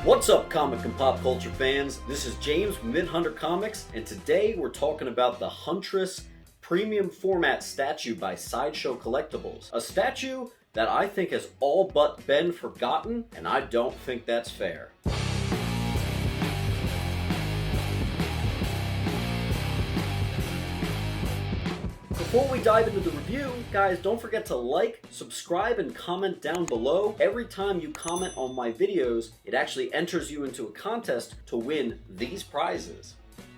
What's up, comic and pop culture fans? This is James from Midhunter Comics, and today we're talking about the Huntress premium format statue by Sideshow Collectibles. A statue that I think has all but been forgotten, and I don't think that's fair. Before we dive into the review, guys, don't forget to like, subscribe, and comment down below. Every time you comment on my videos, it actually enters you into a contest to win these prizes.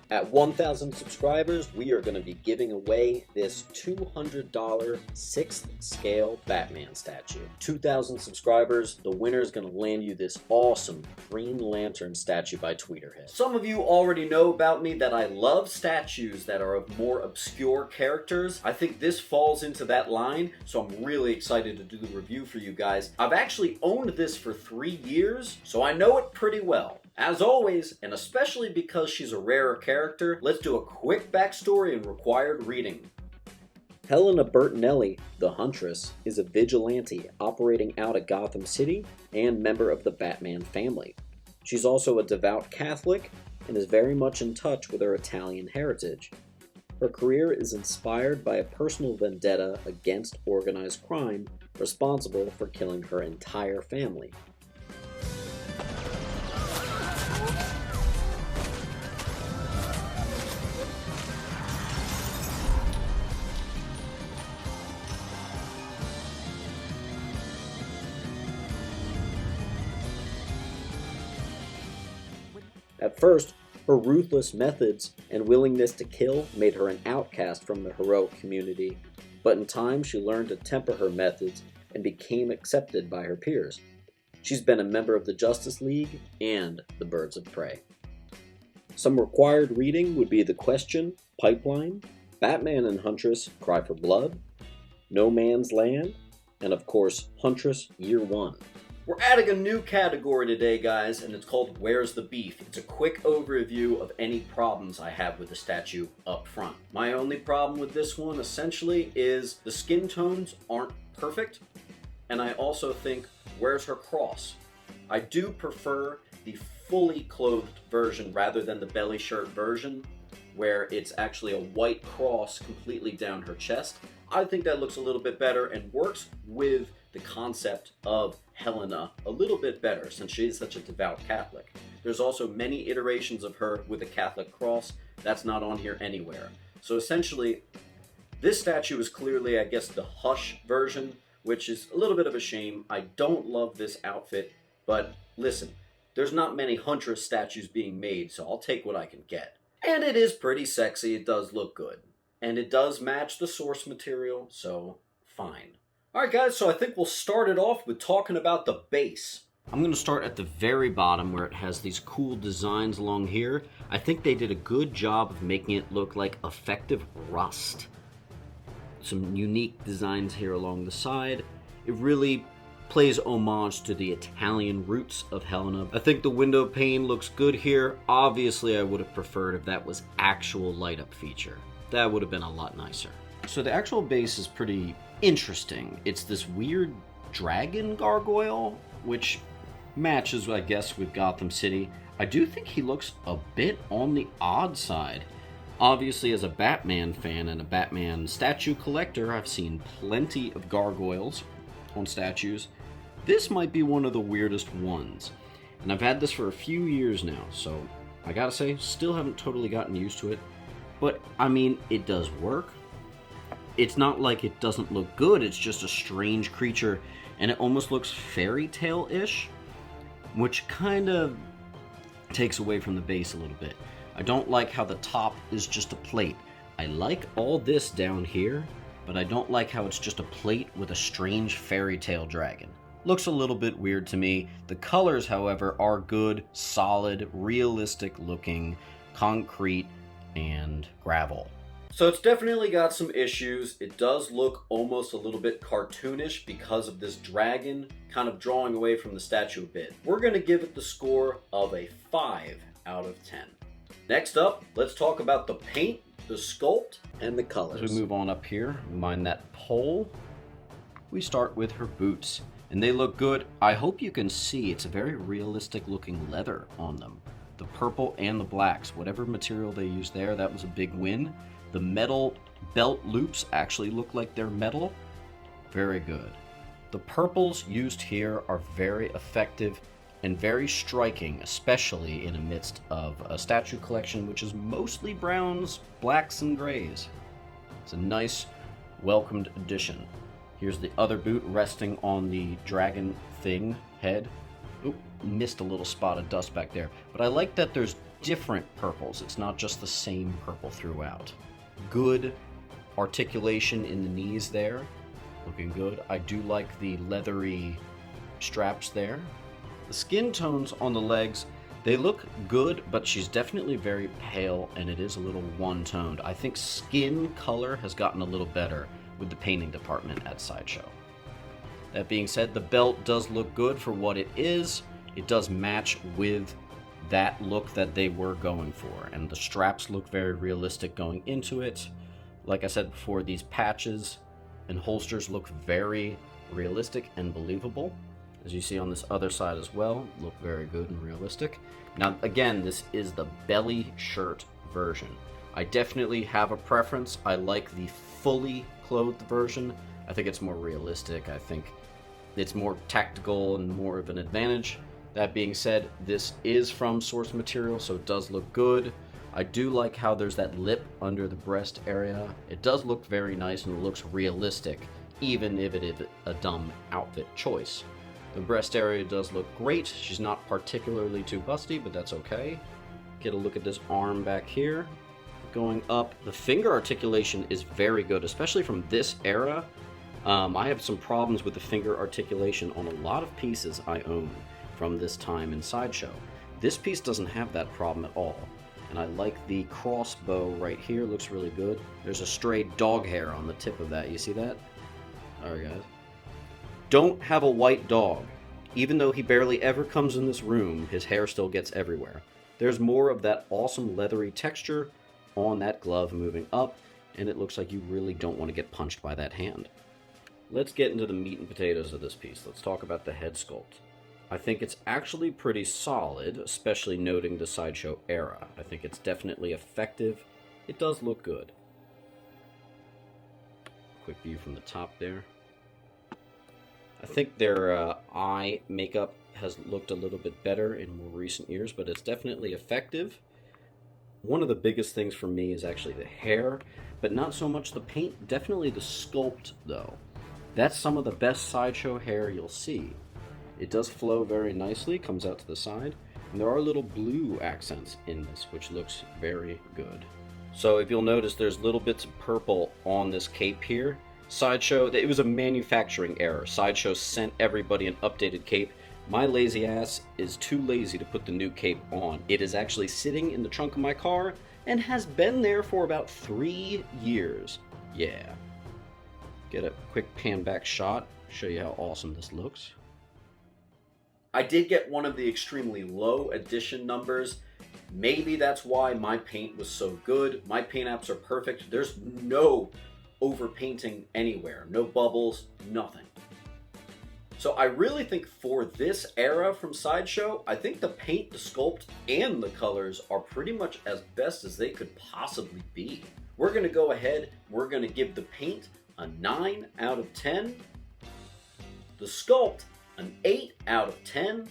At 1,000 subscribers, we are going to be giving away this $200 6th scale Batman statue. 2,000 subscribers, the winner is going to land you this awesome Green Lantern statue by Tweeterhead. Some of you already know about me that I love statues that are of more obscure characters. I think this falls into that line, so I'm really excited to do the review for you guys. I've actually owned this for 3 years, so I know it pretty well. As always, and especially because she's a rarer character, let's do a quick backstory and required reading. Helena Bertinelli, the Huntress, is a vigilante operating out of Gotham City and member of the Batman family. She's also a devout Catholic and is very much in touch with her Italian heritage. Her career is inspired by a personal vendetta against organized crime responsible for killing her entire family. At first, her ruthless methods and willingness to kill made her an outcast from the heroic community, but in time she learned to temper her methods and became accepted by her peers. She's been a member of the Justice League and the Birds of Prey. Some required reading would be The Question, Pipeline, Batman and Huntress, Cry for Blood, No Man's Land, and of course, Huntress Year One. We're adding a new category today, guys, and it's called Where's the Beef? It's a quick overview of any problems I have with the statue up front. My only problem with this one, essentially, is the skin tones aren't perfect, and I also think, where's her cross? I do prefer the fully clothed version rather than the belly shirt version, where it's actually a white cross completely down her chest. I think that looks a little bit better and works with the concept of Helena a little bit better since she is such a devout Catholic. There's also many iterations of her with a Catholic cross. That's not on here anywhere. So essentially, this statue is clearly, I guess, the Hush version, which is a little bit of a shame. I don't love this outfit, but listen, there's not many Huntress statues being made, so I'll take what I can get. And it is pretty sexy, it does look good. And it does match the source material, so fine. Alright guys, so I think we'll start it off with talking about the base. I'm going to start at the very bottom where it has these cool designs along here. I think they did a good job of making it look like effective rust. Some unique designs here along the side. It really plays homage to the Italian roots of Helena. I think the window pane looks good here. Obviously, I would have preferred if that was actual light up feature. That would have been a lot nicer. So the actual base is pretty interesting. It's this weird dragon gargoyle, which matches, I guess, with Gotham City. I do think he looks a bit on the odd side. Obviously, as a Batman fan and a Batman statue collector, I've seen plenty of gargoyles on statues. This might be one of the weirdest ones. And I've had this for a few years now, so I gotta say, still haven't totally gotten used to it. But, I mean, it does work. It's not like it doesn't look good, it's just a strange creature, and it almost looks fairy tale-ish, which kind of takes away from the base a little bit. I don't like how the top is just a plate. I like all this down here, but I don't like how it's just a plate with a strange fairy tale dragon. Looks a little bit weird to me. The colors, however, are good, solid, realistic looking, concrete, and gravel. So it's definitely got some issues. It does look almost a little bit cartoonish because of this dragon kind of drawing away from the statue a bit. We're going to give it the score of a 5 out of 10. Next up, let's talk about the paint, the sculpt, and the colors. As we move on up here, mind that pole, we start with her boots. and they look good. I hope you can see it's a very realistic looking leather on them. The purple and the blacks, whatever material they used there, that was a big win. The metal belt loops actually look like they're metal. Very good. The purples used here are very effective and very striking, especially in the midst of a statue collection which is mostly browns, blacks, and grays. It's a nice, welcomed addition. Here's the other boot resting on the dragon thing head. Oop, missed a little spot of dust back there. But I like that there's different purples. It's not just the same purple throughout. Good articulation in the knees there. Looking good. I do like the leathery straps there. The skin tones on the legs, they look good, but she's definitely very pale and it is a little one-toned. I think skin color has gotten a little better with the painting department at Sideshow. That being said, the belt does look good for what it is. It does match with that look that they were going for, and the straps look very realistic going into it. Like I said before, these patches and holsters look very realistic and believable. As you see on this other side as well, look very good and realistic. Now again, this is the belly shirt version. I definitely have a preference. I like the fully clothed version. I think it's more realistic. I think it's more tactical and more of an advantage. That being said, this is from source material, so it does look good. I do like how there's that lip under the breast area. It does look very nice and it looks realistic, even if it is a dumb outfit choice. The breast area does look great. She's not particularly too busty, but that's okay. Get a look at this arm back here. Going up, the finger articulation is very good, especially from this era. I have some problems with the finger articulation on a lot of pieces I own from this time in Sideshow. This piece doesn't have that problem at all. And I like the crossbow right here, looks really good. There's a stray dog hair on the tip of that, you see that? Alright guys. Don't have a white dog. Even though he barely ever comes in this room, his hair still gets everywhere. There's more of that awesome leathery texture on that glove moving up, and it looks like you really don't want to get punched by that hand. Let's get into the meat and potatoes of this piece. Let's talk about the head sculpt. I think it's actually pretty solid, especially noting the Sideshow era. I think it's definitely effective. It does look good. Quick view from the top there. I think their eye makeup has looked a little bit better in more recent years, but it's definitely effective. One of the biggest things for me is actually the hair, but not so much the paint. Definitely the sculpt, though. That's some of the best Sideshow hair you'll see. It does flow very nicely, comes out to the side, and there are little blue accents in this, which looks very good. So if you'll notice, there's little bits of purple on this cape here. Sideshow, it was a manufacturing error. Sideshow sent everybody an updated cape. My lazy ass is too lazy to put the new cape on. It is actually sitting in the trunk of my car and has been there for about 3 years. Yeah. Get a quick pan back shot, show you how awesome this looks. I did get one of the extremely low edition numbers. Maybe that's why my paint was so good. My paint apps are perfect. There's no overpainting anywhere. No bubbles, nothing. So I really think for this era from Sideshow, I think the paint, the sculpt, and the colors are pretty much as best as they could possibly be. We're going to go ahead, we're going to give the paint a 9 out of 10. The sculpt, an 8 out of 10.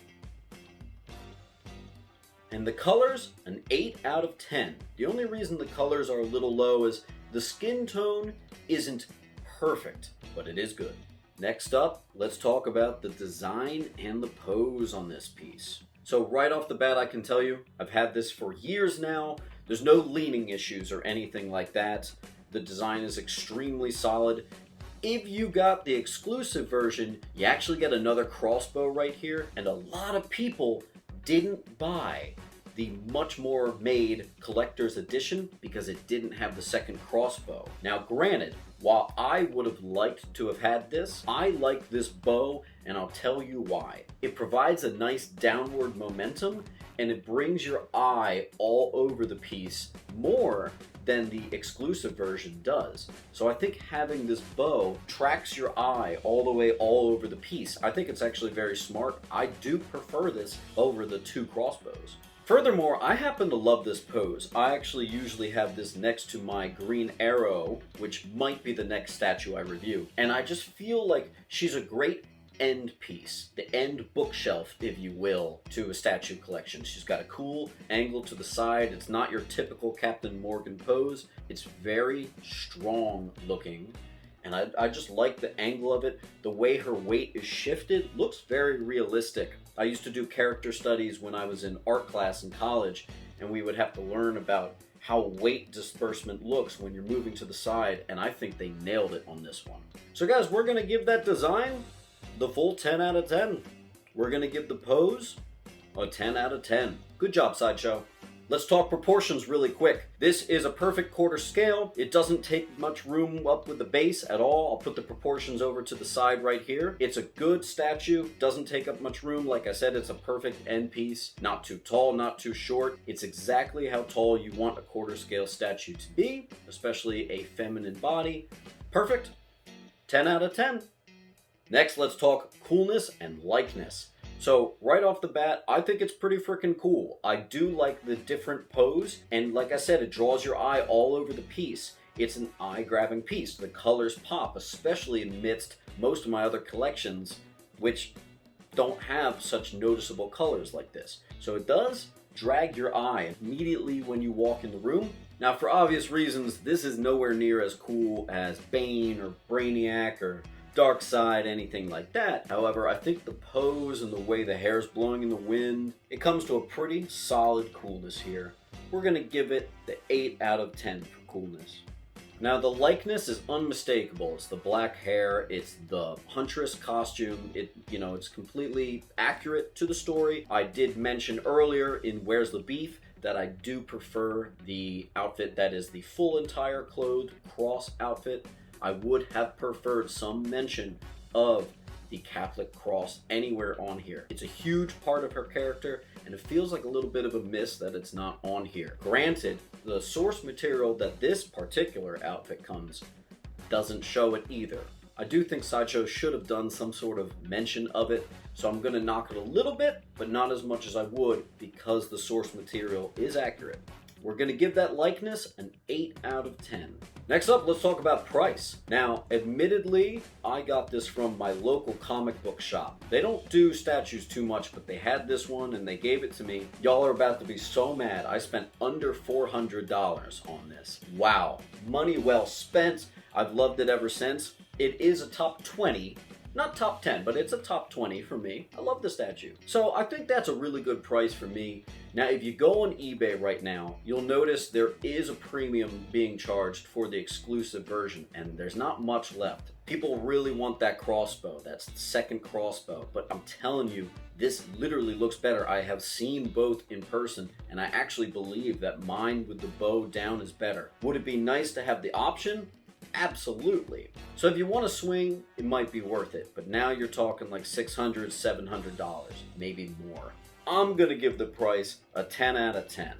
And the colors, an 8 out of 10. The only reason the colors are a little low is the skin tone isn't perfect, but it is good. Next up, let's talk about the design and the pose on this piece. So right off the bat, I can tell you, I've had this for years now. There's no leaning issues or anything like that. The design is extremely solid. If you got the exclusive version, you actually get another crossbow right here, and a lot of people didn't buy the much more made collector's edition because it didn't have the second crossbow. Now granted, while I would have liked to have had this, I like this bow, and I'll tell you why. It provides a nice downward momentum, and it brings your eye all over the piece more than the exclusive version does. So I think having this bow tracks your eye all the way all over the piece. I think it's actually very smart. I do prefer this over the 2 crossbows. Furthermore, I happen to love this pose. I actually usually have this next to my green arrow, which might be the next statue I review. And I just feel like she's a great end piece, the end bookshelf, if you will, to a statue collection. She's got a cool angle to the side. It's not your typical Captain Morgan pose. It's very strong looking. And I just like the angle of it. The way her weight is shifted looks very realistic. I used to do character studies when I was in art class in college, and we would have to learn about how weight disbursement looks when you're moving to the side, and I think they nailed it on this one. So guys, we're going to give that design the full 10 out of 10. We're going to give the pose a 10 out of 10. Good job, Sideshow. Let's talk proportions really quick. This is a perfect quarter scale. It doesn't take much room up with the base at all. I'll put the proportions over to the side right here. It's a good statue, doesn't take up much room. Like I said, it's a perfect end piece. Not too tall, not too short. It's exactly how tall you want a quarter scale statue to be, especially a feminine body. Perfect. 10 out of 10. Next, let's talk coolness and likeness. So right off the bat, I think it's pretty freaking cool. I do like the different pose, and like I said, it draws your eye all over the piece. It's an eye-grabbing piece. The colors pop, especially amidst most of my other collections, which don't have such noticeable colors like this. So it does drag your eye immediately when you walk in the room. Now, for obvious reasons, this is nowhere near as cool as Bane or Brainiac or Darkseid, anything like that. However, I think the pose and the way the hair's blowing in the wind, it comes to a pretty solid coolness here. We're gonna give it the 8 out of 10 for coolness. Now the likeness is unmistakable. It's the black hair, it's the Huntress costume. It's completely accurate to the story. I did mention earlier in Where's the Beef that I do prefer the outfit that is the full entire clothed cross outfit. I would have preferred some mention of the Catholic cross anywhere on here. It's a huge part of her character, and it feels like a little bit of a miss that it's not on here. Granted, the source material that this particular outfit comes doesn't show it either. I do think Sideshow should have done some sort of mention of it, so I'm going to knock it a little bit, but not as much as I would because the source material is accurate. We're going to give that likeness an 8 out of 10. Next up, let's talk about price. Now, admittedly, I got this from my local comic book shop. They don't do statues too much, but they had this one and they gave it to me. Y'all are about to be so mad. I spent under $400 on this. Wow. Money well spent. I've loved it ever since. It is a top 20. Not top 10, but it's a top 20 for me. I love the statue. So I think that's a really good price for me. Now, if you go on eBay right now, you'll notice there is a premium being charged for the exclusive version, and there's not much left. People really want that crossbow. That's the second crossbow, but I'm telling you, this literally looks better. I have seen both in person, and I actually believe that mine with the bow down is better. Would it be nice to have the option? Absolutely. So if you want to swing, it might be worth it, but now you're talking like $600, $700, maybe more. I'm going to give the price a 10 out of 10.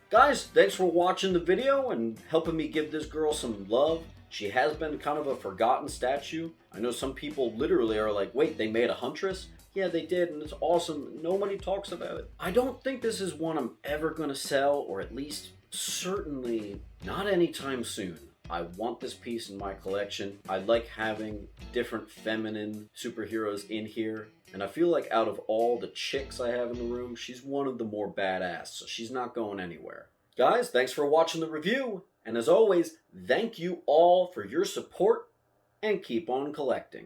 Guys, thanks for watching the video and helping me give this girl some love. She has been kind of a forgotten statue. I know some people literally are like, wait, they made a Huntress? Yeah, they did, and it's awesome. Nobody talks about it. I don't think this is one I'm ever going to sell, or at least certainly not anytime soon. I want this piece in my collection. I like having different feminine superheroes in here. And I feel like out of all the chicks I have in the room, she's one of the more badass, so she's not going anywhere. Guys, thanks for watching the review. And as always, thank you all for your support and keep on collecting.